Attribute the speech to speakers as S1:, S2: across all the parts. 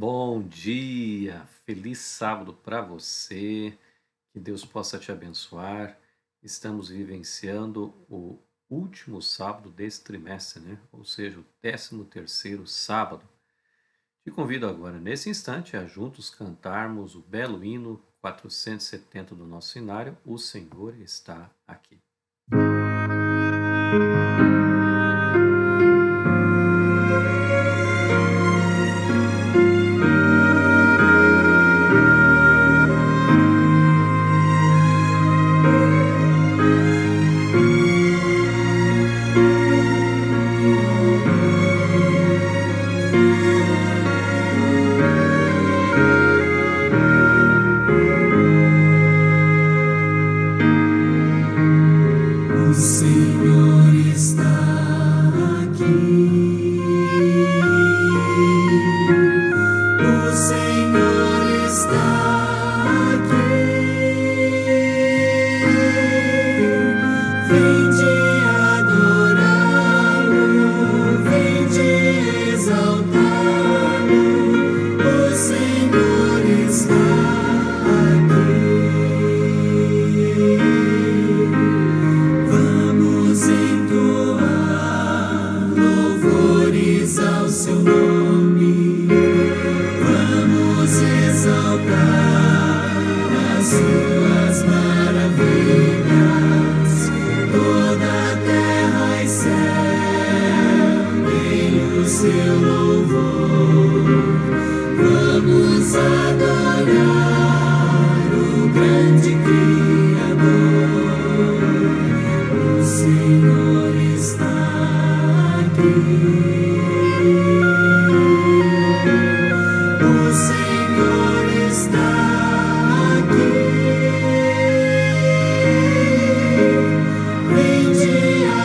S1: Bom dia, feliz sábado para você, que Deus possa te abençoar. Estamos vivenciando o último sábado desse trimestre, né? Ou seja, o 13º sábado. Te convido agora, nesse instante, a juntos cantarmos o belo hino 470 do nosso cenário, O Senhor está aqui.
S2: O Senhor está aqui. O Senhor está aqui. Vem de adorá-lo, vem de exaltá-lo. O Senhor está aqui. Vamos entoar louvores ao seu nome, vamos exaltar as suas maravilhas. Toda a terra e céu tem o seu louvor. Vamos adorar o grande Criador. O Senhor está aqui. O Senhor está aqui. Vem de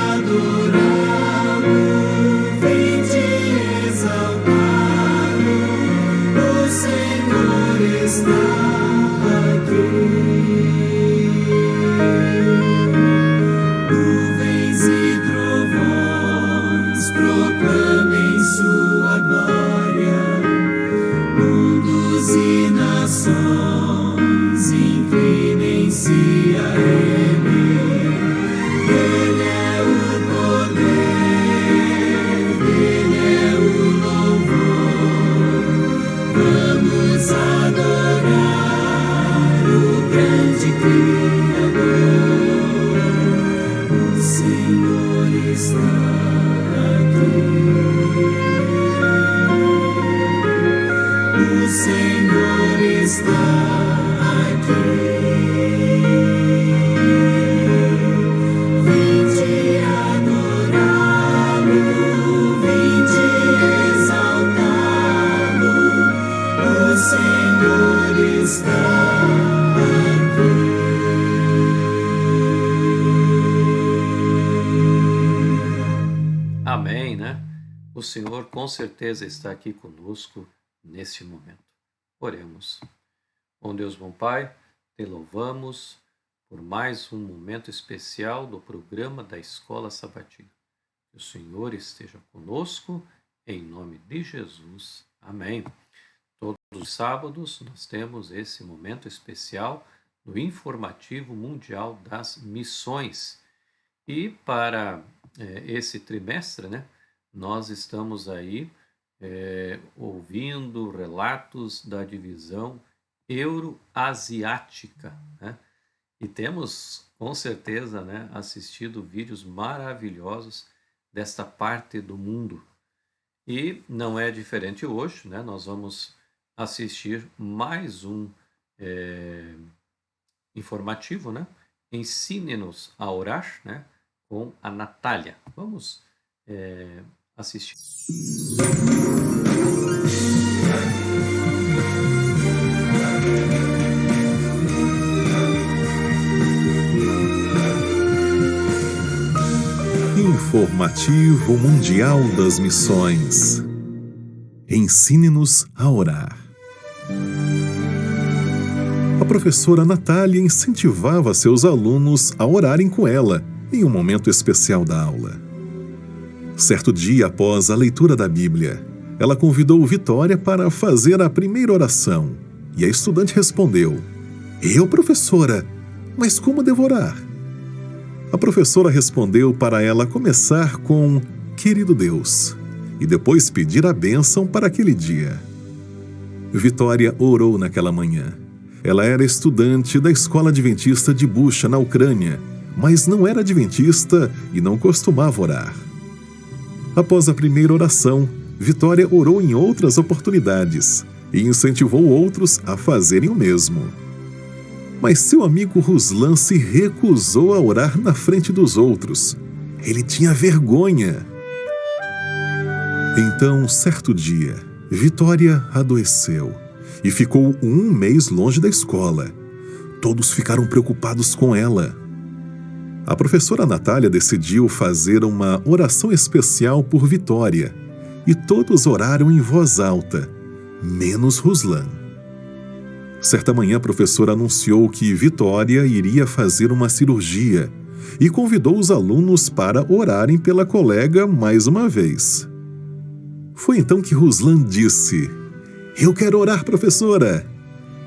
S2: adorá-lo, vem de exaltá-lo. O Senhor está aqui. Nuvens e trovões proclamem sua glória, mundos e nações inclinem-se a Ele. Ele é o poder, Ele é o louvor. Vamos adorar o grande Criador. O Senhor está aqui. O Senhor está aqui. Vem de adorá-lo, vem de exaltá-lo. O Senhor está aqui.
S1: Amém, né? O Senhor com certeza está aqui conosco neste momento. Oremos. Bom Deus, bom Pai, te louvamos por mais um momento especial do programa da Escola Sabatina. Que o Senhor esteja conosco, em nome de Jesus. Amém. Todos os sábados nós temos esse momento especial do Informativo Mundial das Missões. E para esse trimestre, né, nós estamos aí ouvindo relatos da divisão euroasiática, né? E temos com certeza, né, assistido vídeos maravilhosos desta parte do mundo. E não é diferente hoje, né? Nós vamos assistir mais um informativo, né? Ensine-nos a orar, né? Com a Natália. Vamos assistir.
S3: Informativo Mundial das Missões. Ensine-nos a orar. A professora Natália incentivava seus alunos a orarem com ela em um momento especial da aula. Certo dia após a leitura da Bíblia, Ela convidou Vitória para fazer a primeira oração. E a estudante respondeu: Eu, professora, mas como devorar? A professora respondeu para ela começar com Querido Deus, e depois pedir a bênção para aquele dia. Vitória orou naquela manhã. Ela era estudante da Escola Adventista de Bucha, na Ucrânia, mas não era adventista e não costumava orar. Após a primeira oração, Vitória orou em outras oportunidades e incentivou outros a fazerem o mesmo. Mas seu amigo Ruslan se recusou a orar na frente dos outros. Ele tinha vergonha. Então, certo dia, Vitória adoeceu e ficou 1 mês longe da escola. Todos ficaram preocupados com ela. A professora Natália decidiu fazer uma oração especial por Vitória e todos oraram em voz alta, menos Ruslan. Certa manhã, a professora anunciou que Vitória iria fazer uma cirurgia e convidou os alunos para orarem pela colega mais uma vez. Foi então que Ruslan disse: Eu quero orar, professora!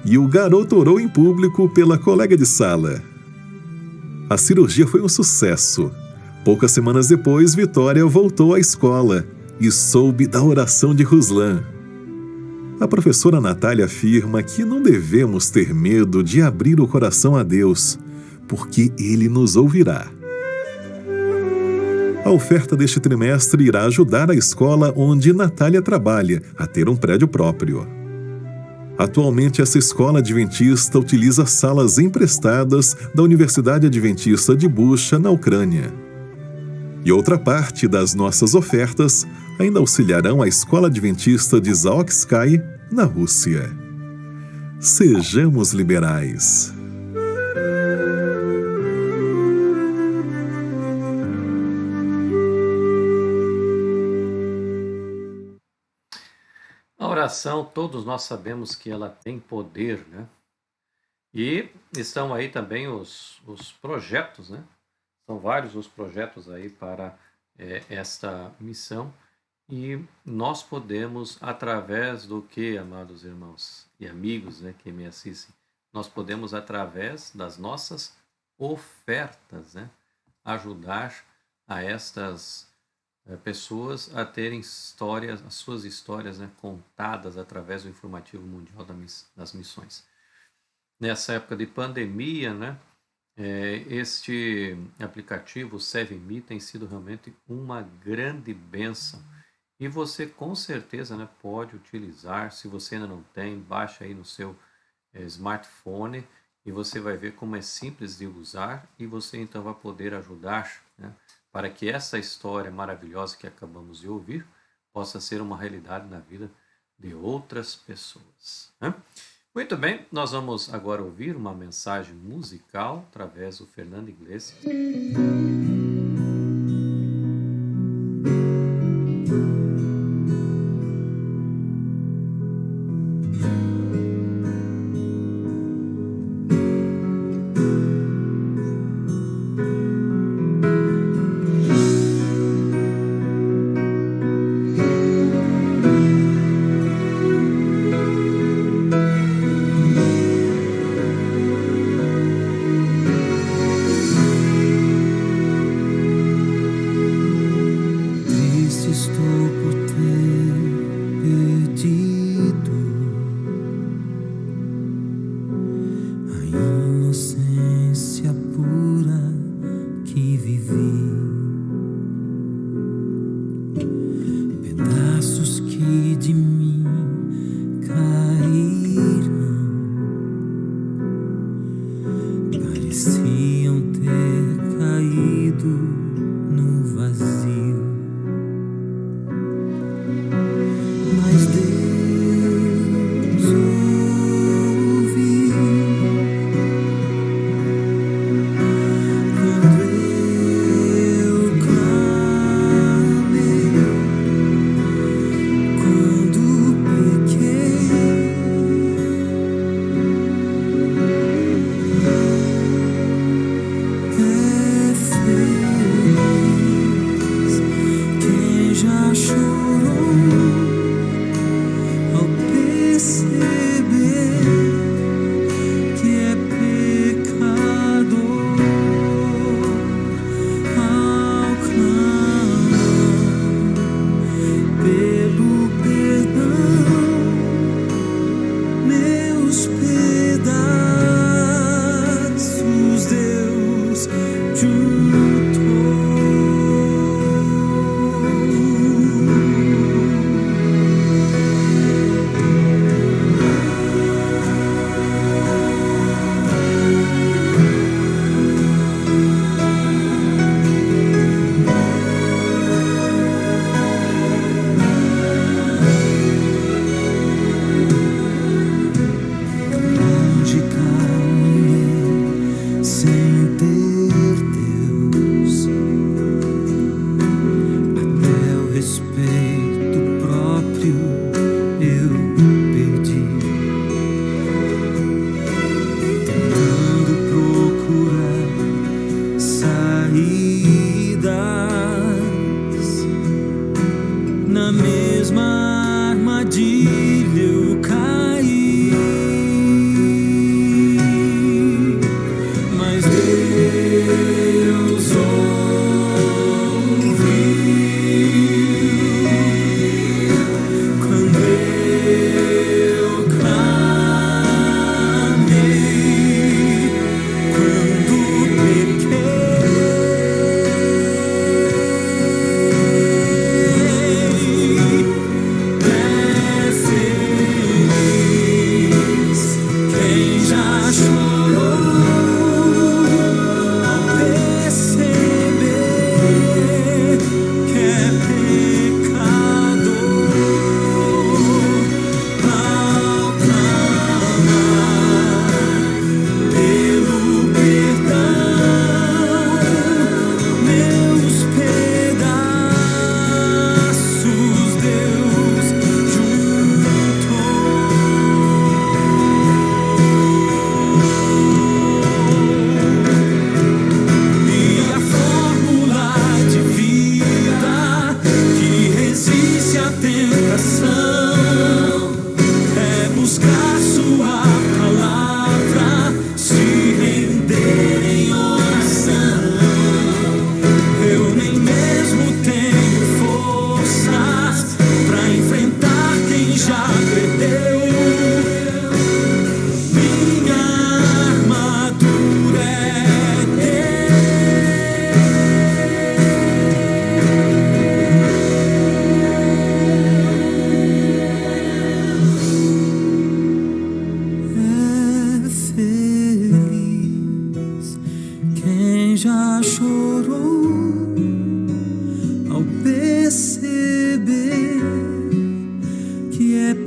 S3: E o garoto orou em público pela colega de sala. A cirurgia foi um sucesso. Poucas semanas depois, Vitória voltou à escola e soube da oração de Ruslan. A professora Natália afirma que não devemos ter medo de abrir o coração a Deus, porque Ele nos ouvirá. A oferta deste trimestre irá ajudar a escola onde Natália trabalha a ter um prédio próprio. Atualmente, essa escola adventista utiliza salas emprestadas da Universidade Adventista de Bucha, na Ucrânia. E outra parte das nossas ofertas ainda auxiliarão a Escola Adventista de Zaoksky, na Rússia. Sejamos liberais.
S1: A oração, todos nós sabemos que ela tem poder, né? E estão aí também os projetos, né? São vários os projetos aí para esta missão. E nós podemos, através do que, amados irmãos e amigos, né, que me assistem, nós podemos, através das nossas ofertas, né, ajudar a estas pessoas a terem histórias, as suas histórias, né, contadas através do informativo mundial das missões. Nessa época de pandemia, né, este aplicativo, o SeveMe, tem sido realmente uma grande bênção. E você com certeza, né, pode utilizar. Se você ainda não tem, baixa aí no seu smartphone e você vai ver como é simples de usar e você então vai poder ajudar, né, para que essa história maravilhosa que acabamos de ouvir possa ser uma realidade na vida de outras pessoas, né? Muito bem, nós vamos agora ouvir uma mensagem musical através do Fernando Iglesias.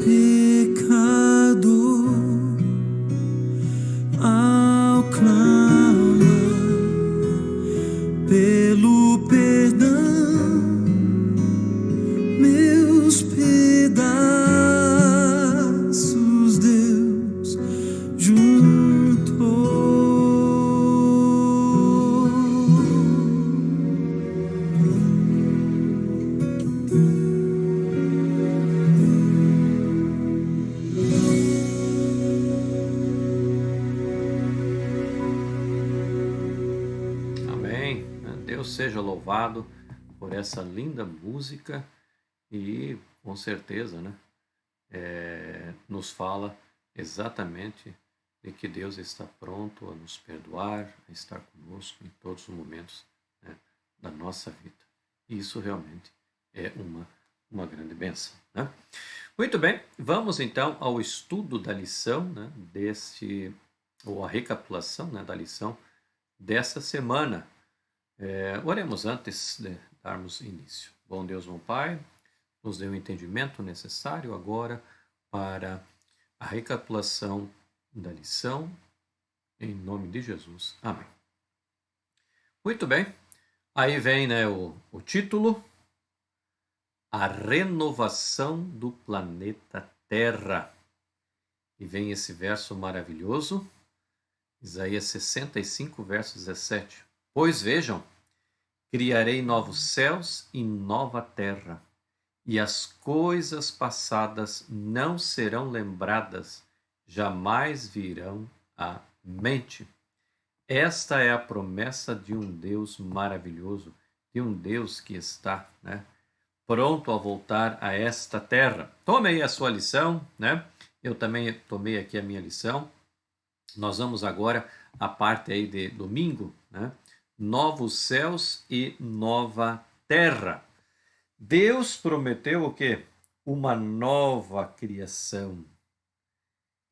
S2: pecado, ao clamar pelo perdão, meus pedaços Deus juntou.
S1: Amém. Deus seja louvado por essa linda música e, com certeza, né, nos fala exatamente de que Deus está pronto a nos perdoar, a estar conosco em todos os momentos, né, da nossa vida. E isso realmente é uma grande bênção, né? Muito bem, vamos então ao estudo da lição, né, ou a recapitulação, né, da lição dessa semana. Oremos antes de darmos início. Bom Deus, bom Pai, nos dê o entendimento necessário agora para a recapitulação da lição, em nome de Jesus. Amém. Muito bem, aí vem, né, o título: A Renovação do Planeta Terra. E vem esse verso maravilhoso, Isaías 65, verso 17. Pois vejam, criarei novos céus e nova terra, e as coisas passadas não serão lembradas, jamais virão à mente. Esta é a promessa de um Deus maravilhoso, de um Deus que está, né, pronto a voltar a esta terra. Tome aí a sua lição, né? Eu também tomei aqui a minha lição. Nós vamos agora à parte aí de domingo, né? Novos céus e nova terra. Deus prometeu o quê? Uma nova criação.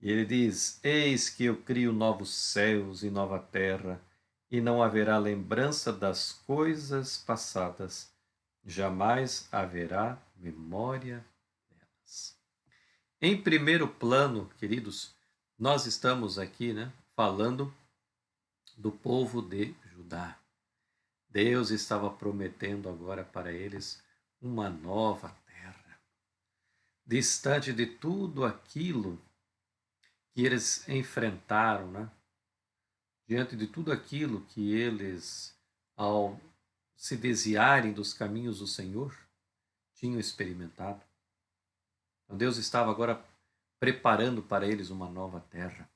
S1: E ele diz: eis que eu crio novos céus e nova terra, e não haverá lembrança das coisas passadas, jamais haverá memória delas. Em primeiro plano, queridos, nós estamos aqui, né, falando do povo de Judá. Deus estava prometendo agora para eles uma nova terra, distante de tudo aquilo que eles enfrentaram, né? Diante de tudo aquilo que eles, ao se desviarem dos caminhos do Senhor, tinham experimentado. Então Deus estava agora preparando para eles uma nova terra.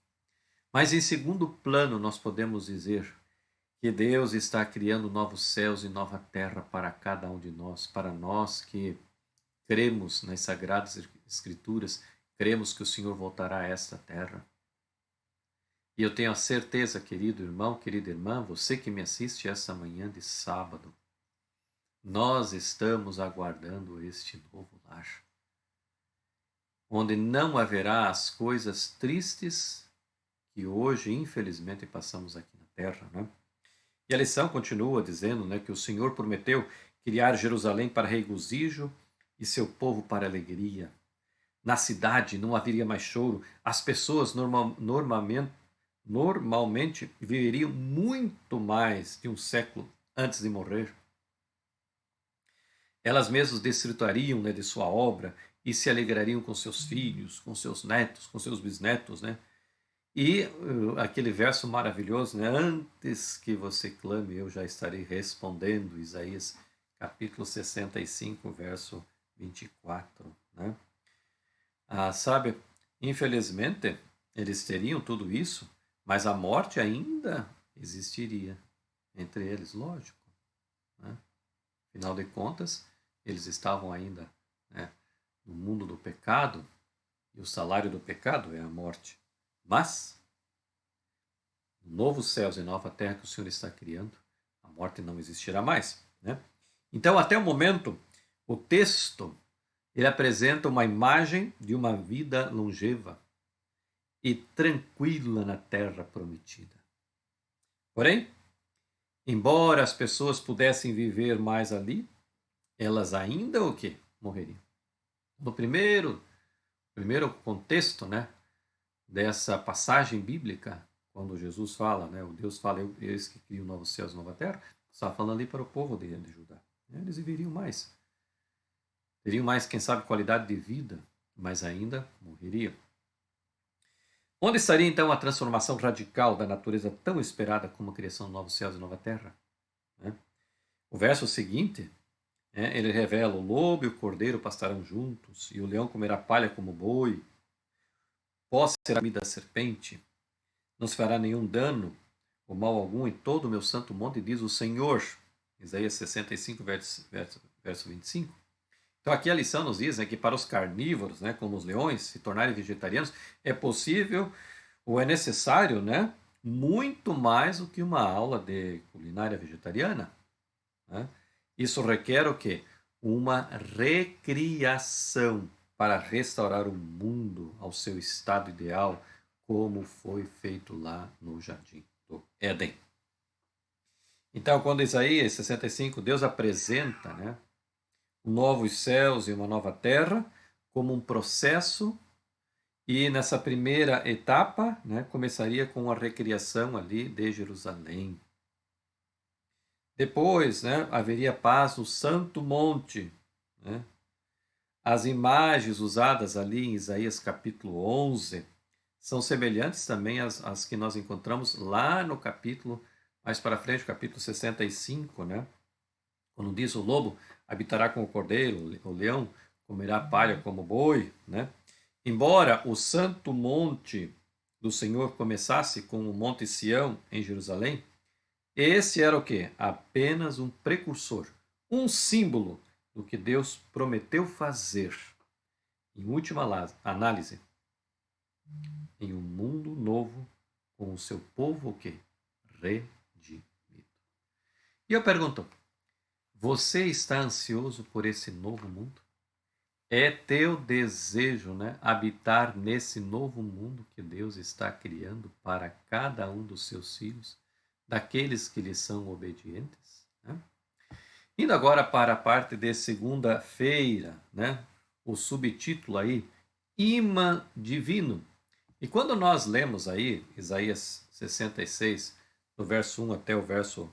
S1: Mas em segundo plano, nós podemos dizer que Deus está criando novos céus e nova terra para cada um de nós, para nós que cremos nas Sagradas Escrituras, cremos que o Senhor voltará a esta terra. E eu tenho a certeza, querido irmão, querida irmã, você que me assiste essa manhã de sábado, nós estamos aguardando este novo lar, onde não haverá as coisas tristes que hoje, infelizmente, passamos aqui na terra, né? E a lição continua dizendo, né, que o Senhor prometeu criar Jerusalém para regozijo e seu povo para alegria. Na cidade não haveria mais choro, as pessoas normalmente viveriam muito mais de um século antes de morrer. Elas mesmas desfrutariam, né, de sua obra e se alegrariam com seus filhos, com seus netos, com seus bisnetos, né? E aquele verso maravilhoso, né? Antes que você clame, eu já estarei respondendo. Isaías capítulo 65, verso 24, né? Sabe, infelizmente, eles teriam tudo isso, mas a morte ainda existiria entre eles, lógico, né? Afinal de contas, eles estavam ainda, né, no mundo do pecado, e o salário do pecado é a morte. Mas, novos céus e nova terra que o Senhor está criando, a morte não existirá mais, né? Então, até o momento, o texto, ele apresenta uma imagem de uma vida longeva e tranquila na terra prometida. Porém, embora as pessoas pudessem viver mais ali, elas ainda o quê? Morreriam. No primeiro Primeiro, o contexto, né, dessa passagem bíblica, quando Jesus fala, né, o Deus fala, eis que crio novos céus e nova terra, está falando ali para o povo de Judá. Eles viveriam mais. Teriam mais, quem sabe, qualidade de vida, mas ainda morreriam. Onde estaria então a transformação radical da natureza tão esperada como a criação de novos céus e nova terra? O verso seguinte, ele revela: o lobo e o cordeiro pastarão juntos, e o leão comerá palha como boi, pó será comida da serpente, não se fará nenhum dano ou mal algum em todo o meu santo monte, diz o Senhor. Isaías 65, verso 25. Então aqui a lição nos diz, né, que para os carnívoros, né, como os leões, se tornarem vegetarianos, é possível ou é necessário, né, muito mais do que uma aula de culinária vegetariana. Né? Isso requer o quê? Uma recriação para restaurar o mundo ao seu estado ideal, como foi feito lá no Jardim do Éden. Então, quando Isaías 65, Deus apresenta, né, novos céus e uma nova terra como um processo, e nessa primeira etapa, né, começaria com a recriação ali de Jerusalém. Depois, né, haveria paz no Santo Monte. Né? As imagens usadas ali em Isaías capítulo 11 são semelhantes também às que nós encontramos lá no capítulo, mais para frente, capítulo 65, né? Quando diz: o lobo habitará com o cordeiro, o leão comerá palha como boi. Né? Embora o Santo Monte do Senhor começasse com o Monte Sião em Jerusalém, esse era o quê? Apenas um precursor, um símbolo do que Deus prometeu fazer. Em última análise, em um mundo novo, com o seu povo o quê? Redimido. E eu pergunto, você está ansioso por esse novo mundo? É teu desejo, né, habitar nesse novo mundo que Deus está criando para cada um dos seus filhos, daqueles que lhe são obedientes? Né? Indo agora para a parte de segunda-feira, né, o subtítulo aí, imã divino. E quando nós lemos aí Isaías 66, do verso 1 até o verso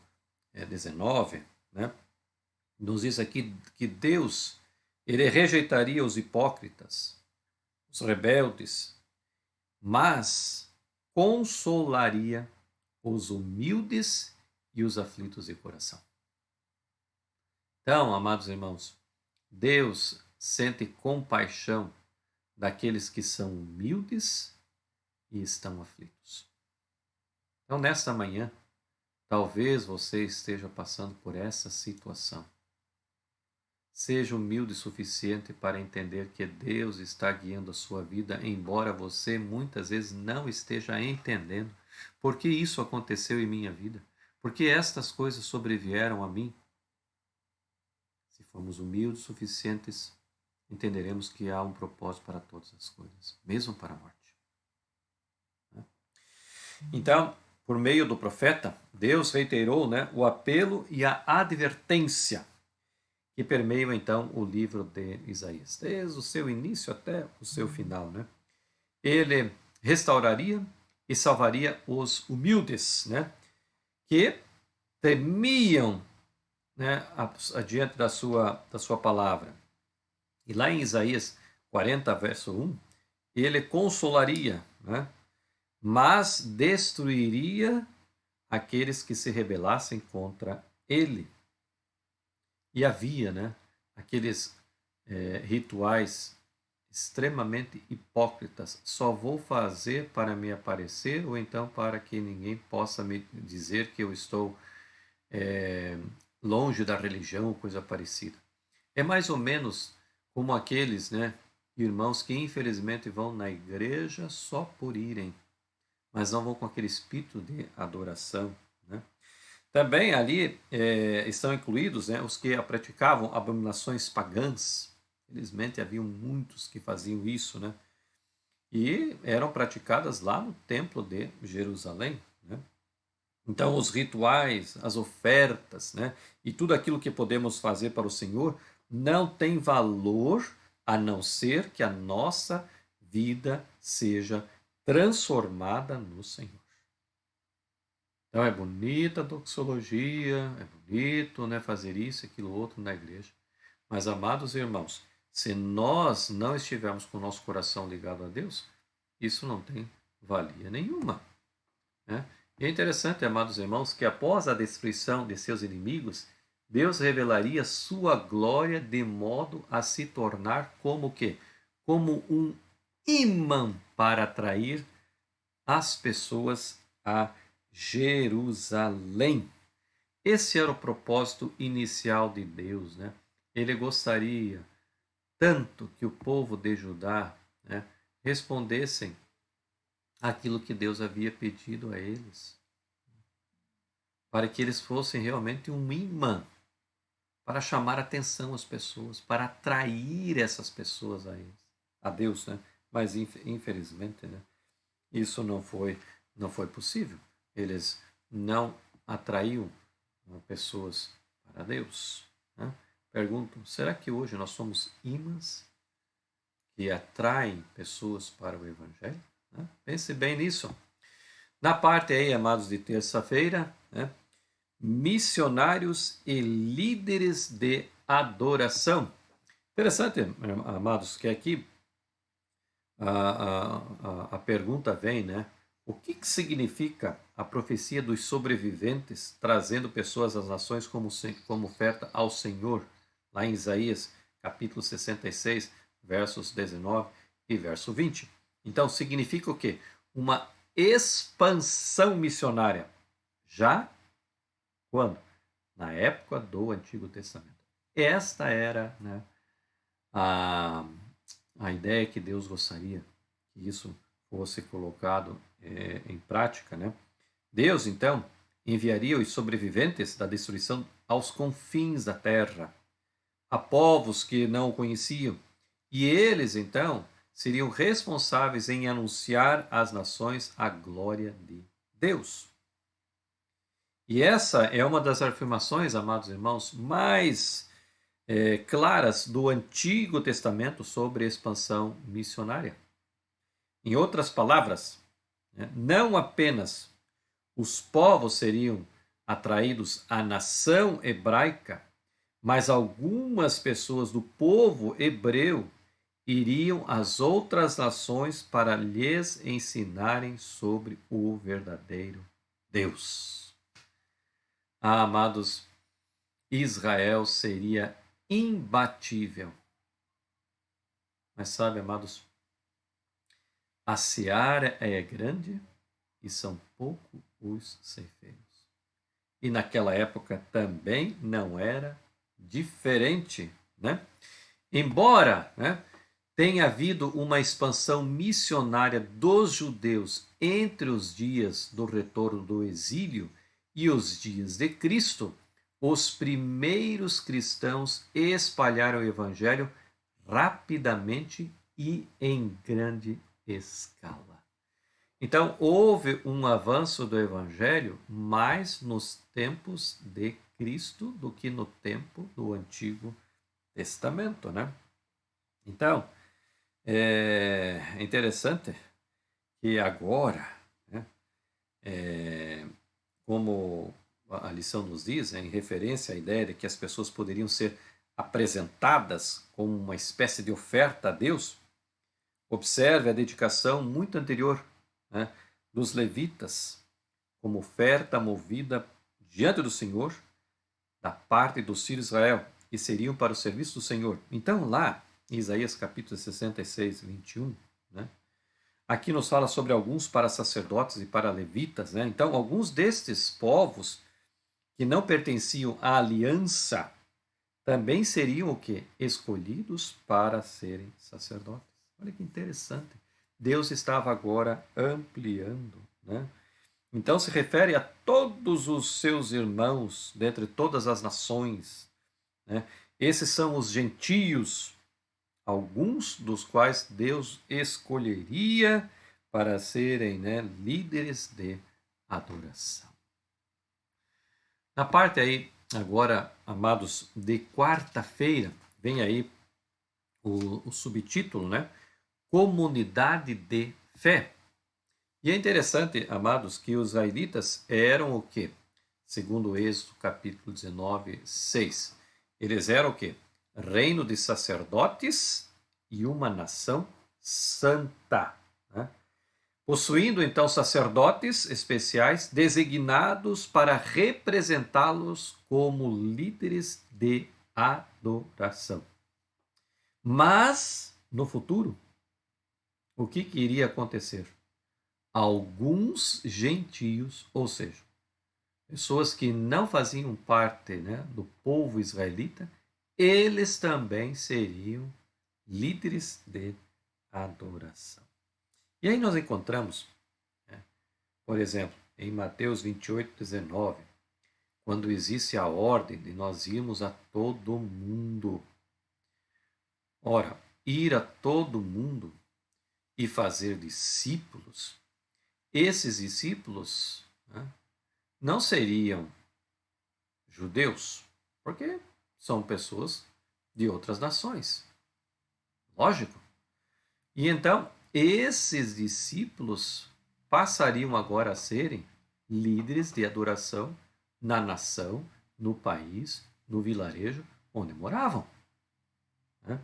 S1: 19, né, nos diz aqui que Deus, ele rejeitaria os hipócritas, os rebeldes, mas consolaria os humildes e os aflitos de coração. Então, amados irmãos, Deus sente compaixão daqueles que são humildes e estão aflitos. Então, nesta manhã, talvez você esteja passando por essa situação. Seja humilde o suficiente para entender que Deus está guiando a sua vida, embora você muitas vezes não esteja entendendo por que isso aconteceu em minha vida, porque estas coisas sobrevieram a mim. Se formos humildes o suficientes, entenderemos que há um propósito para todas as coisas, mesmo para a morte. Então, por meio do profeta, Deus reiterou, né, o apelo e a advertência que permeiam então o livro de Isaías, desde o seu início até o seu final. Né? Ele restauraria e salvaria os humildes, né, que temiam, né, adiante da sua palavra. E lá em Isaías 40, verso 1, ele consolaria, né, mas destruiria aqueles que se rebelassem contra ele. E havia, né, aqueles rituais extremamente hipócritas. Só vou fazer para me aparecer, ou então para que ninguém possa me dizer que eu estou longe da religião ou coisa parecida. É mais ou menos como aqueles, né, irmãos que infelizmente vão na igreja só por irem, mas não vão com aquele espírito de adoração. Né? Também ali estão incluídos, né, os que praticavam abominações pagãs. Felizmente haviam muitos que faziam isso, né? E eram praticadas lá no templo de Jerusalém. Né? Então os rituais, as ofertas, né, e tudo aquilo que podemos fazer para o Senhor não tem valor a não ser que a nossa vida seja transformada no Senhor. Então é bonita a doxologia, é bonito, né, fazer isso, aquilo, outro na igreja. Mas, amados irmãos, se nós não estivermos com o nosso coração ligado a Deus, isso não tem valia nenhuma, né? E é interessante, amados irmãos, que após a destruição de seus inimigos, Deus revelaria sua glória de modo a se tornar como o quê? Como um imã para atrair as pessoas a Jerusalém. Esse era o propósito inicial de Deus, né? Ele gostaria tanto que o povo de Judá, né, respondessem aquilo que Deus havia pedido a eles, para que eles fossem realmente um imã para chamar a atenção às pessoas, para atrair essas pessoas a eles, a Deus, né? Mas infelizmente, né, isso não foi possível. Eles não atraíam pessoas para Deus, né? Pergunto, será que hoje nós somos imãs que atraem pessoas para o Evangelho? Né? Pense bem nisso. Na parte aí, amados, de terça-feira, né, missionários e líderes de adoração. Interessante, amados, que aqui a pergunta vem, né? O que significa a profecia dos sobreviventes trazendo pessoas às nações como oferta ao Senhor? Lá em Isaías, capítulo 66, versos 19 e verso 20. Então, significa o quê? Uma expansão missionária. Já quando? Na época do Antigo Testamento. Esta era, né, a ideia que Deus gostaria que isso fosse colocado em prática, né? Deus, então, enviaria os sobreviventes da destruição aos confins da terra, a povos que não o conheciam, e eles, então, seriam responsáveis em anunciar às nações a glória de Deus. E essa é uma das afirmações, amados irmãos, mais claras do Antigo Testamento sobre a expansão missionária. Em outras palavras, né, não apenas os povos seriam atraídos à nação hebraica, mas algumas pessoas do povo hebreu iriam às outras nações para lhes ensinarem sobre o verdadeiro Deus. Amados, Israel seria imbatível. Mas sabe, amados, a seara é grande e são poucos os ceifeiros. E naquela época também não era diferente, né? Embora, né, tenha havido uma expansão missionária dos judeus entre os dias do retorno do exílio e os dias de Cristo, os primeiros cristãos espalharam o evangelho rapidamente e em grande escala. Então, houve um avanço do evangelho mais nos tempos de Cristo do que no tempo do Antigo Testamento, né? Então, é interessante que agora, né, como a lição nos diz, em referência à ideia de que as pessoas poderiam ser apresentadas como uma espécie de oferta a Deus, observe a dedicação muito anterior, né, dos levitas como oferta movida diante do Senhor da parte dos filhos de Israel e seriam para o serviço do Senhor. Então lá, em Isaías capítulo 66, 21, né, aqui nos fala sobre alguns para sacerdotes e para levitas, né? Então, alguns destes povos que não pertenciam à aliança também seriam o quê? Escolhidos para serem sacerdotes. Olha que interessante. Deus estava agora ampliando, né? Então se refere a todos os seus irmãos dentre todas as nações, né? Esses são os gentios, alguns dos quais Deus escolheria para serem, né, líderes de adoração. Na parte aí, agora, amados, de quarta-feira, vem aí o subtítulo, né? comunidade de fé. E é interessante, amados, que os israelitas eram o quê? Segundo o Êxodo, capítulo 19, 6. Eles eram o quê? Reino de sacerdotes e uma nação santa, né? Possuindo então sacerdotes especiais designados para representá-los como líderes de adoração. Mas, no futuro, o que iria acontecer? Alguns gentios, ou seja, pessoas que não faziam parte, né, do povo israelita, eles também seriam líderes de adoração. E aí nós encontramos, né, por exemplo, em Mateus 28, 19, quando existe a ordem de nós irmos a todo mundo. Ora, ir a todo mundo e fazer discípulos, esses discípulos, né, não seriam judeus, porque são pessoas de outras nações. Lógico. E então, esses discípulos passariam agora a serem líderes de adoração na nação, no país, no vilarejo onde moravam, né?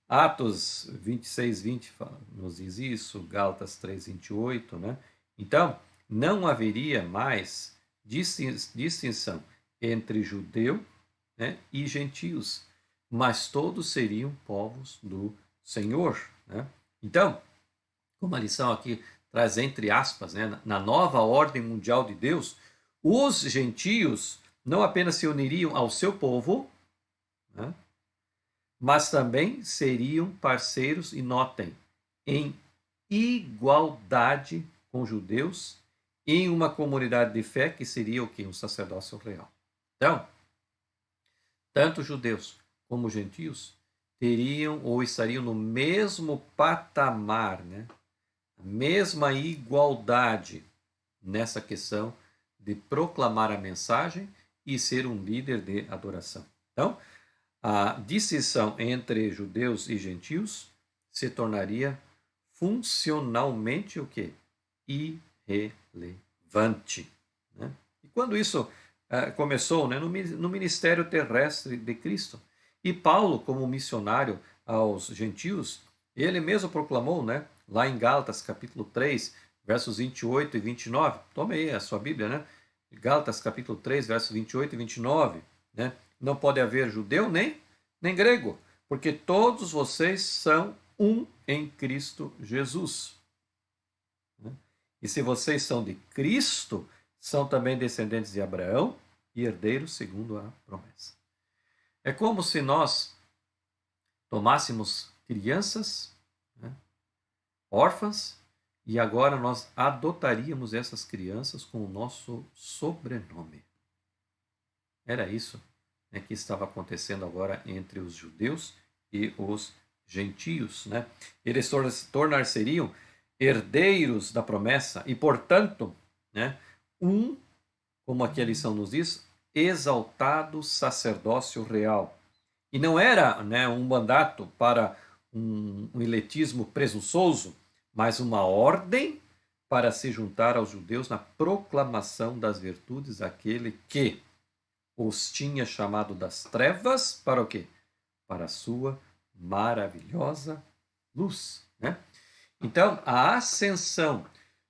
S1: Atos 26, 20 nos diz isso, Gálatas 3, 28, né? Então, não haveria mais distinção entre judeu, né, e gentios, mas todos seriam povos do Senhor, né? Então, como a lição aqui traz entre aspas, né, na nova ordem mundial de Deus, os gentios não apenas se uniriam ao seu povo, né, mas também seriam parceiros, e notem, em igualdade com judeus, em uma comunidade de fé que seria o que? Um sacerdócio real. Então, tanto judeus como gentios teriam ou estariam no mesmo patamar, né? A mesma igualdade nessa questão de proclamar a mensagem e ser um líder de adoração. Então, a distinção entre judeus e gentios se tornaria funcionalmente o quê? Irrelevante, né? E quando isso começou, né, no ministério terrestre de Cristo, e Paulo, como missionário aos gentios, ele mesmo proclamou, né, lá em Gálatas capítulo 3, versos 28 e 29, tome aí a sua Bíblia, né? Gálatas capítulo 3, versos 28 e 29, né? Não pode haver judeu nem grego, porque todos vocês são um em Cristo Jesus. E se vocês são de Cristo, são também descendentes de Abraão e herdeiros segundo a promessa. É como se nós tomássemos crianças, né, órfãs, e agora nós adotaríamos essas crianças com o nosso sobrenome. Era isso, né, que estava acontecendo agora entre os judeus e os gentios, né? Eles tornar-seriam herdeiros da promessa e, portanto, né, como aqui a lição nos diz, exaltado sacerdócio real. E não era, né, um mandato para um elitismo presunçoso, mas uma ordem para se juntar aos judeus na proclamação das virtudes daquele que os tinha chamado das trevas para o quê? Para a sua maravilhosa luz, né? Então, a ascensão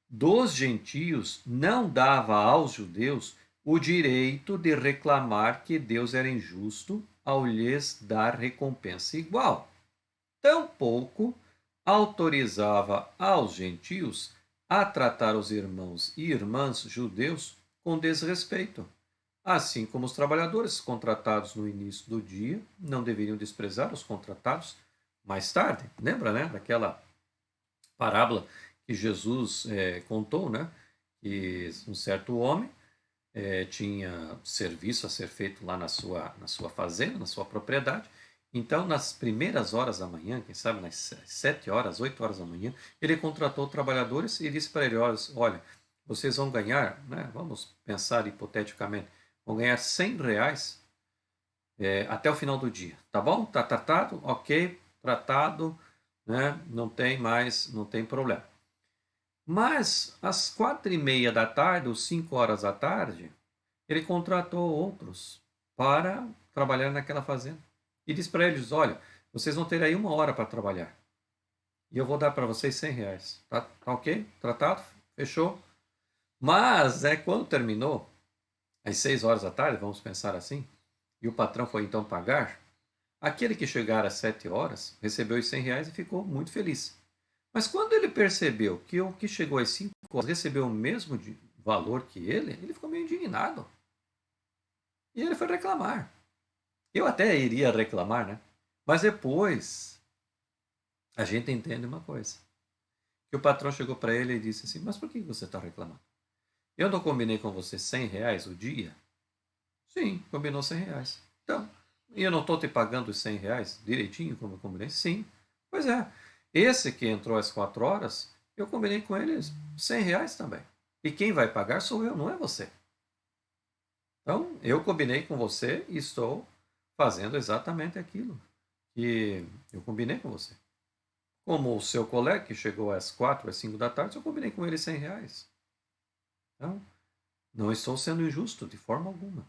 S1: dos gentios não dava aos judeus o direito de reclamar que Deus era injusto ao lhes dar recompensa igual. Tampouco autorizava aos gentios a tratar os irmãos e irmãs judeus com desrespeito. Assim como os trabalhadores contratados no início do dia não deveriam desprezar os contratados mais tarde. Lembra, né, daquela parábola que Jesus contou, né, que um certo homem tinha serviço a ser feito lá na sua fazenda, na sua propriedade. Então, nas primeiras horas da manhã, quem sabe nas 7 horas, 8 horas da manhã, ele contratou trabalhadores e disse para eles: olha, vocês vão ganhar, né, vamos pensar hipoteticamente, vão ganhar R$100 até o final do dia, tá bom? Tá tratado? Ok, tratado, né? Não tem problema. Mas às 4:30 da tarde, ou 5 horas da tarde, ele contratou outros para trabalhar naquela fazenda. E disse para eles: olha, vocês vão ter aí 1 hora para trabalhar. E eu vou dar para vocês R$ 100. Tá ok? Tratado? Fechou? Mas quando terminou, às 6 horas da tarde, vamos pensar assim, e o patrão foi então pagar, aquele que chegar às 7 horas recebeu os R$ 100 e ficou muito feliz. Mas quando ele percebeu que o que chegou às 5 horas recebeu o mesmo valor que ele ficou meio indignado. E ele foi reclamar. Eu até iria reclamar, né? Mas depois a gente entende uma coisa. Que o patrão chegou para ele e disse assim: mas por que você está reclamando? Eu não combinei com você R$ 100 o dia? Sim, combinou R$ 100. Então, e eu não estou te pagando os R$ 100 direitinho como eu combinei? Sim. Pois é. Esse que entrou às 4 horas, eu combinei com ele R$ 100 também. E quem vai pagar sou eu, não é você. Então, eu combinei com você e estou fazendo exatamente aquilo que eu combinei com você. Como o seu colega que chegou às 4, às 5 da tarde, eu combinei com ele R$ 100. Então, não estou sendo injusto de forma alguma.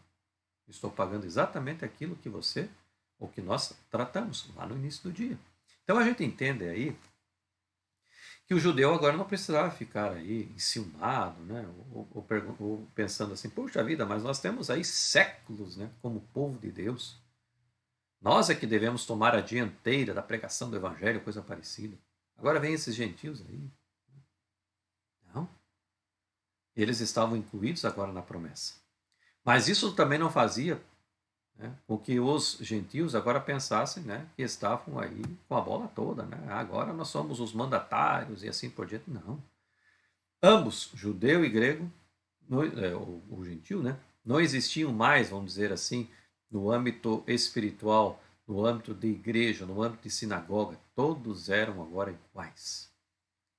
S1: Estou pagando exatamente aquilo que você, ou que nós tratamos lá no início do dia. Então a gente entende aí que o judeu agora não precisava ficar aí enciumado, né? Ou pensando assim: puxa vida, mas nós temos aí séculos, né, como povo de Deus. Nós é que devemos tomar a dianteira da pregação do evangelho, coisa parecida. Agora vem esses gentios aí. Não. Eles estavam incluídos agora na promessa. Mas isso também não fazia, né, com que os gentios agora pensassem, né, que estavam aí com a bola toda. Né? Agora nós somos os mandatários e assim por diante. Não. Ambos, judeu e grego, o gentio, né, não existiam mais, vamos dizer assim, no âmbito espiritual, no âmbito de igreja, no âmbito de sinagoga. Todos eram agora iguais.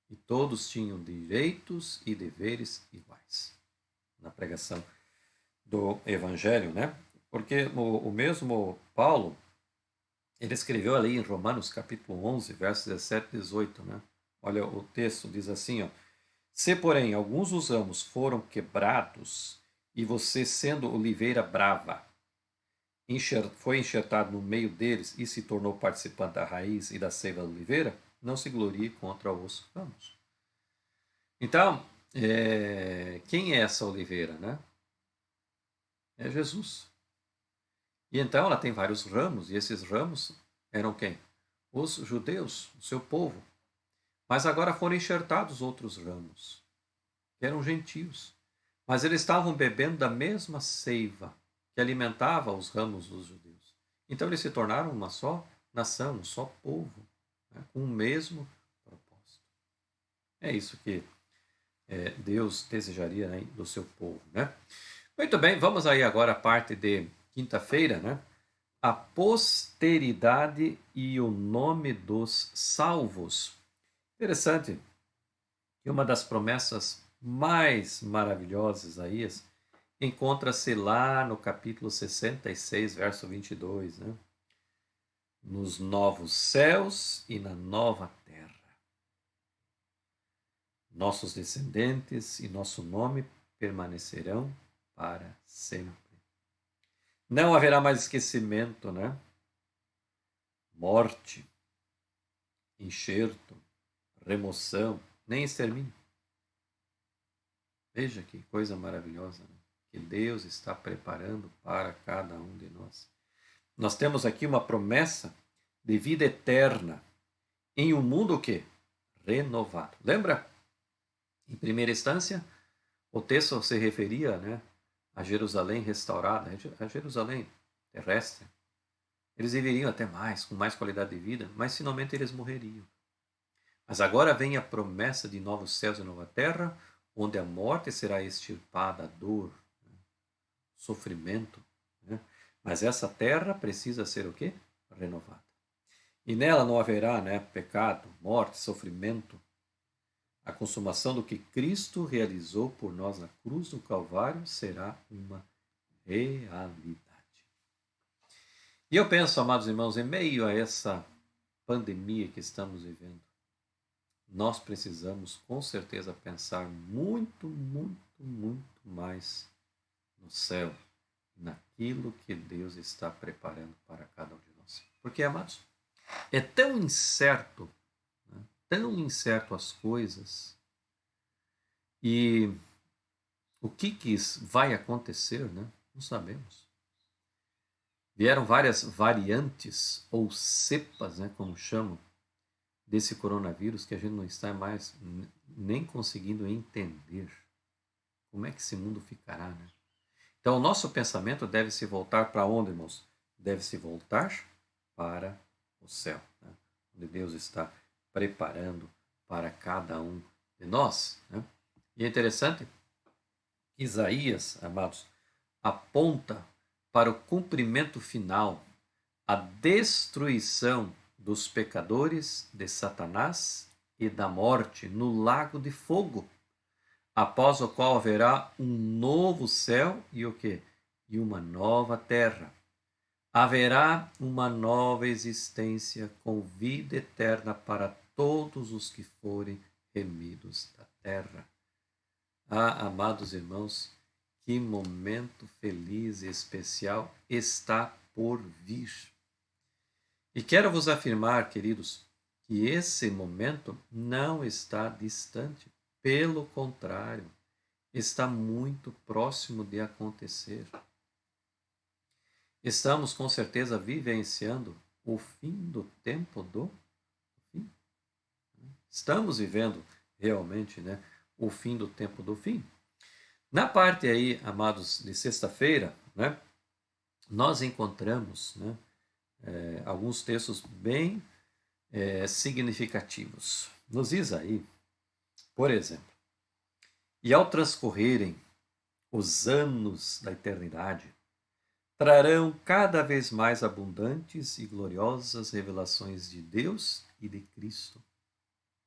S1: E todos tinham direitos e deveres iguais na pregação do evangelho, né? Porque o mesmo Paulo, ele escreveu ali em Romanos capítulo 11, versos 17 e 18, né? Olha, o texto diz assim, ó: se, porém, alguns dos ramos foram quebrados, e você, sendo oliveira brava, foi enxertado no meio deles e se tornou participante da raiz e da seiva da oliveira, não se glorie contra os ramos. Então, quem é essa oliveira, né? É Jesus. E então ela tem vários ramos, e esses ramos eram quem? Os judeus, o seu povo. Mas agora foram enxertados outros ramos, que eram gentios. Mas eles estavam bebendo da mesma seiva que alimentava os ramos dos judeus. Então eles se tornaram uma só nação, um só povo, né, com o mesmo propósito. É isso que Deus desejaria, né, do seu povo, né? Muito bem, vamos aí agora à parte de quinta-feira, né? A posteridade e o nome dos salvos. Interessante que uma das promessas mais maravilhosas, Isaías, encontra-se lá no capítulo 66, verso 22, né? Nos novos céus e na nova terra. Nossos descendentes e nosso nome permanecerão para sempre. Não haverá mais esquecimento, né? Morte, enxerto, remoção, nem extermínio. Veja que coisa maravilhosa, né? Que Deus está preparando para cada um de nós. Nós temos aqui uma promessa de vida eterna em um mundo o quê? Renovado. Lembra? Em primeira instância, o texto se referia, né, a Jerusalém restaurada, a Jerusalém terrestre. Eles viveriam até mais, com mais qualidade de vida, mas finalmente eles morreriam. Mas agora vem a promessa de novos céus e nova terra, onde a morte será extirpada, a dor, né, sofrimento. Né? Mas essa terra precisa ser o quê? Renovada. E nela não haverá, né, pecado, morte, sofrimento. A consumação do que Cristo realizou por nós na cruz do Calvário será uma realidade. E eu penso, amados irmãos, em meio a essa pandemia que estamos vivendo, nós precisamos com certeza pensar muito, muito, muito mais no céu, naquilo que Deus está preparando para cada um de nós. Porque, amados, é tão incerto, né? Tão incerto as coisas, e o que vai acontecer, né? Não sabemos. Vieram várias variantes ou cepas, né, como chamam, desse coronavírus, que a gente não está mais nem conseguindo entender como é que esse mundo ficará, né? Então, o nosso pensamento deve se voltar para onde, irmãos? Deve se voltar para o céu, né? Onde Deus está preparando para cada um de nós, né? E é interessante que Isaías, amados, aponta para o cumprimento final, a destruição dos pecadores, de Satanás e da morte no lago de fogo, após o qual haverá um novo céu e o quê? E uma nova terra. Haverá uma nova existência com vida eterna para todos os que forem remidos da terra. Ah, amados irmãos, que momento feliz e especial está por vir. E quero vos afirmar, queridos, que esse momento não está distante. Pelo contrário, está muito próximo de acontecer. Estamos com certeza vivenciando o fim do tempo do fim. Estamos vivendo realmente, né, o fim do tempo do fim. Na parte aí, amados, de sexta-feira, né, nós encontramos, né, alguns textos bem significativos. Nos diz aí, por exemplo, e ao transcorrerem os anos da eternidade, trarão cada vez mais abundantes e gloriosas revelações de Deus e de Cristo.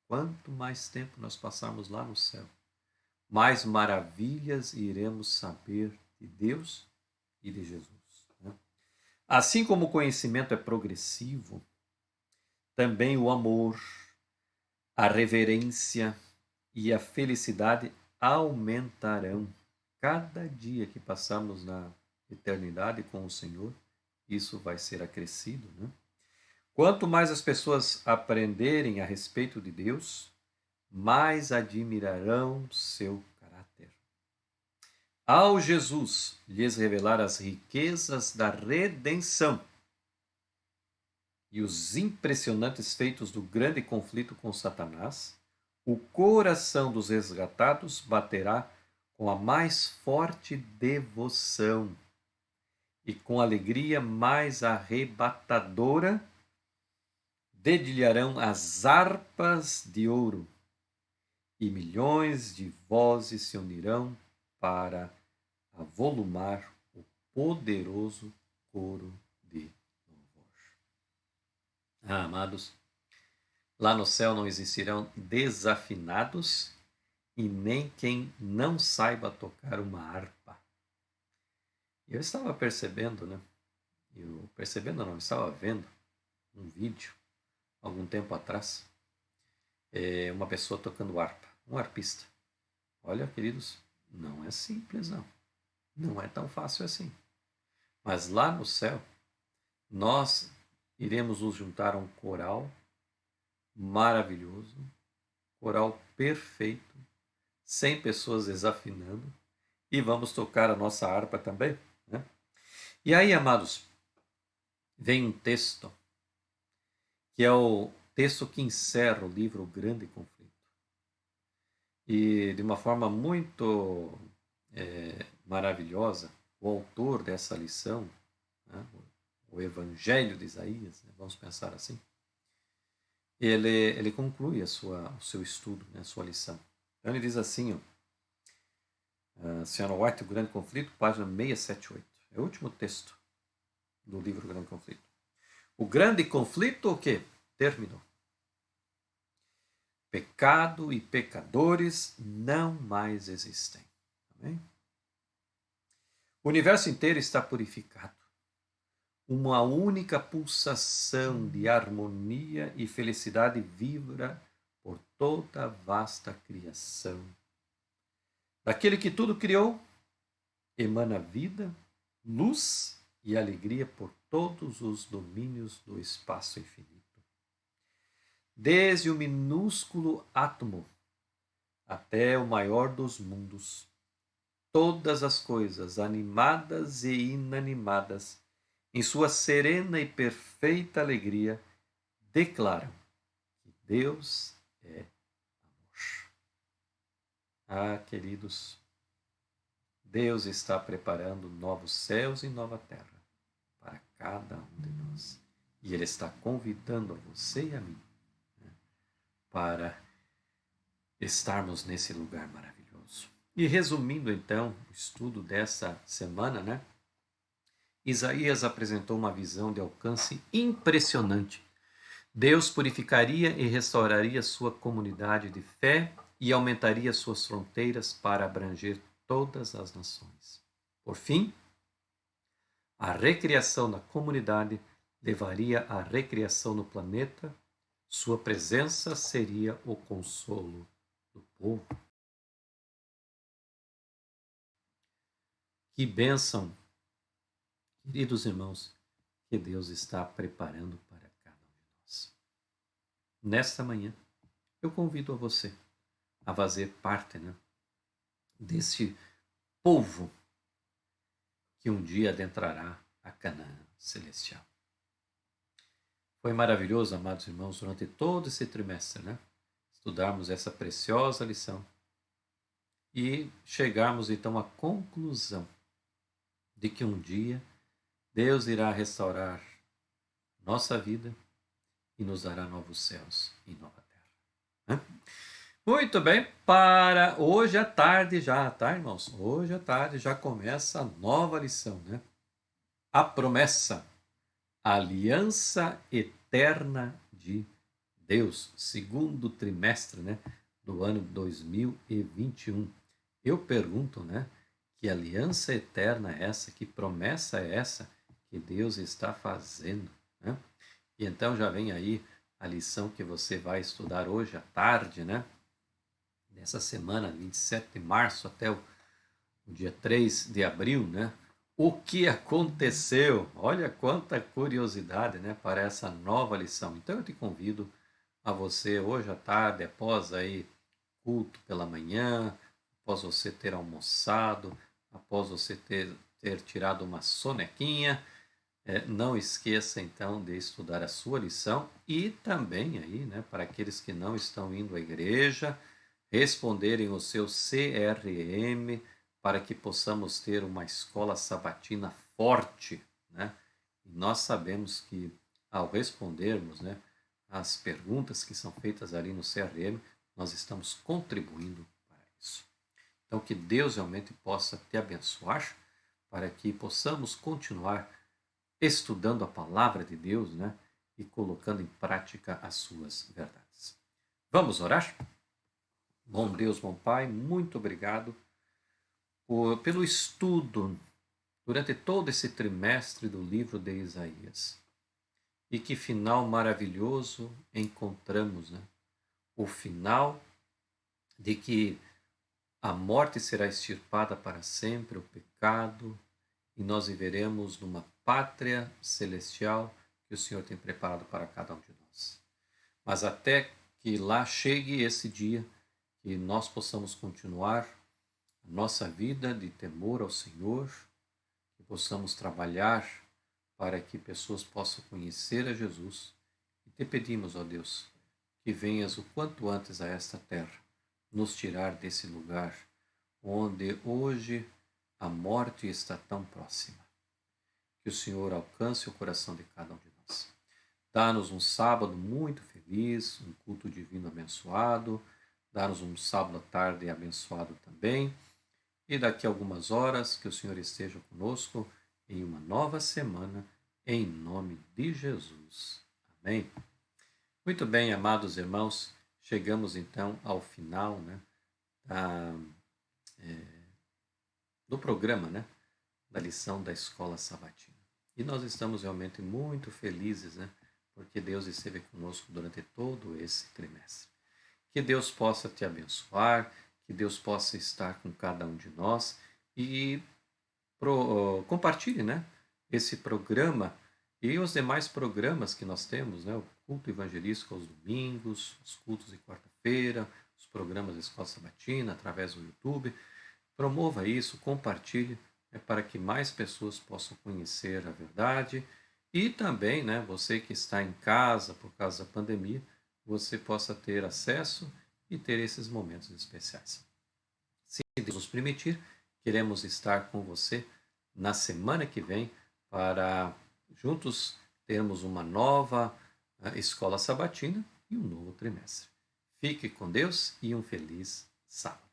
S1: Quanto mais tempo nós passarmos lá no céu, mais maravilhas iremos saber de Deus e de Jesus, né? Assim como o conhecimento é progressivo, também o amor, a reverência e a felicidade aumentarão. Cada dia que passarmos na eternidade com o Senhor, isso vai ser acrescido, né? Quanto mais as pessoas aprenderem a respeito de Deus, mais admirarão seu caráter. Ao Jesus lhes revelar as riquezas da redenção e os impressionantes feitos do grande conflito com Satanás, o coração dos resgatados baterá com a mais forte devoção e com alegria mais arrebatadora dedilharão as harpas de ouro e milhões de vozes se unirão para avolumar o poderoso coro de louvor. Ah, amados, lá no céu não existirão desafinados e nem quem não saiba tocar uma harpa. Eu estava percebendo, né? Eu estava vendo um vídeo algum tempo atrás, uma pessoa tocando harpa, um harpista. Olha, queridos, não é simples, não. Não é tão fácil assim. Mas lá no céu, nós iremos nos juntar a um coral maravilhoso, coral perfeito, 100 pessoas desafinando, e vamos tocar a nossa harpa também, né? E aí, amados, vem um texto, que é o texto que encerra o livro O Grande Conflito. E de uma forma muito maravilhosa, o autor dessa lição, né, o Evangelho de Isaías, né, vamos pensar assim, ele conclui o seu estudo, né, a sua lição. Então ele diz assim, Sr. White, O Grande Conflito, página 678. É o último texto do livro O Grande Conflito. O grande conflito, o quê? Terminou. Pecado e pecadores não mais existem. Amém? O universo inteiro está purificado. uma única pulsação de harmonia e felicidade vibra por toda a vasta criação. Daquele que tudo criou, emana vida, luz e alegria por todos os domínios do espaço infinito. Desde o minúsculo átomo até o maior dos mundos, todas as coisas, animadas e inanimadas, em sua serena e perfeita alegria, declaram que Deus é amor. Ah, queridos, Deus está preparando novos céus e nova terra para cada um de nós. E Ele está convidando a você e a mim, né, para estarmos nesse lugar maravilhoso. E resumindo então o estudo dessa semana, né? Isaías apresentou uma visão de alcance impressionante. Deus purificaria e restauraria sua comunidade de fé e aumentaria suas fronteiras para abranger todas as nações. Por fim, a recriação da comunidade levaria à recriação no planeta. Sua presença seria o consolo do povo. Que bênção, queridos irmãos, que Deus está preparando para cada um de nós. Nesta manhã, eu convido a você a fazer parte, né, desse povo que um dia adentrará a Canaã celestial. Foi maravilhoso, amados irmãos, durante todo esse trimestre, né, estudarmos essa preciosa lição e chegarmos então à conclusão de que um dia Deus irá restaurar nossa vida e nos dará novos céus e nova terra, né? Muito bem, para hoje à tarde já, tá, irmãos? Hoje à tarde já começa a nova lição, né? A promessa, a aliança eterna de Deus, segundo trimestre, né, do ano 2021. Eu pergunto, né, que aliança eterna é essa? Que promessa é essa que Deus está fazendo, né? E então já vem aí a lição que você vai estudar hoje à tarde, né? Nessa semana, 27 de março até o dia 3 de abril, né? O que aconteceu? Olha quanta curiosidade, né, para essa nova lição. Então eu te convido a você hoje à tarde, após aí culto pela manhã, após você ter almoçado, após você ter tirado uma sonequinha, não esqueça então de estudar a sua lição e também aí, né, para aqueles que não estão indo à igreja, responderem o seu CRM para que possamos ter uma escola sabatina forte, né? E nós sabemos que ao respondermos, né, as perguntas que são feitas ali no CRM, nós estamos contribuindo para isso. Então que Deus realmente possa te abençoar para que possamos continuar estudando a palavra de Deus, né, e colocando em prática as suas verdades. Vamos orar? Bom Deus, bom Pai, muito obrigado pelo estudo durante todo esse trimestre do livro de Isaías. E que final maravilhoso encontramos, né? O final de que a morte será extirpada para sempre, o pecado, e nós viveremos numa pátria celestial que o Senhor tem preparado para cada um de nós. Mas até que lá chegue esse dia, que nós possamos continuar a nossa vida de temor ao Senhor, que possamos trabalhar para que pessoas possam conhecer a Jesus. E te pedimos, ó Deus, que venhas o quanto antes a esta terra, nos tirar desse lugar onde hoje a morte está tão próxima. Que o Senhor alcance o coração de cada um de nós. Dá-nos um sábado muito feliz, um culto divino abençoado. Dá-nos um sábado à tarde abençoado também. E daqui a algumas horas, que o Senhor esteja conosco em uma nova semana, em nome de Jesus. Amém. Muito bem, amados irmãos, chegamos então ao final, né, do programa, né, da lição da Escola Sabatina. E nós estamos realmente muito felizes, né? Porque Deus esteve conosco durante todo esse trimestre. Que Deus possa te abençoar, que Deus possa estar com cada um de nós e compartilhe, né, esse programa e os demais programas que nós temos, né, o culto evangelístico aos domingos, os cultos de quarta-feira, os programas da Escola Sabatina através do YouTube. Promova isso, compartilhe, para que mais pessoas possam conhecer a verdade e também, né, você que está em casa por causa da pandemia, você possa ter acesso e ter esses momentos especiais. Se Deus nos permitir, queremos estar com você na semana que vem para juntos termos uma nova escola sabatina e um novo trimestre. Fique com Deus e um feliz sábado.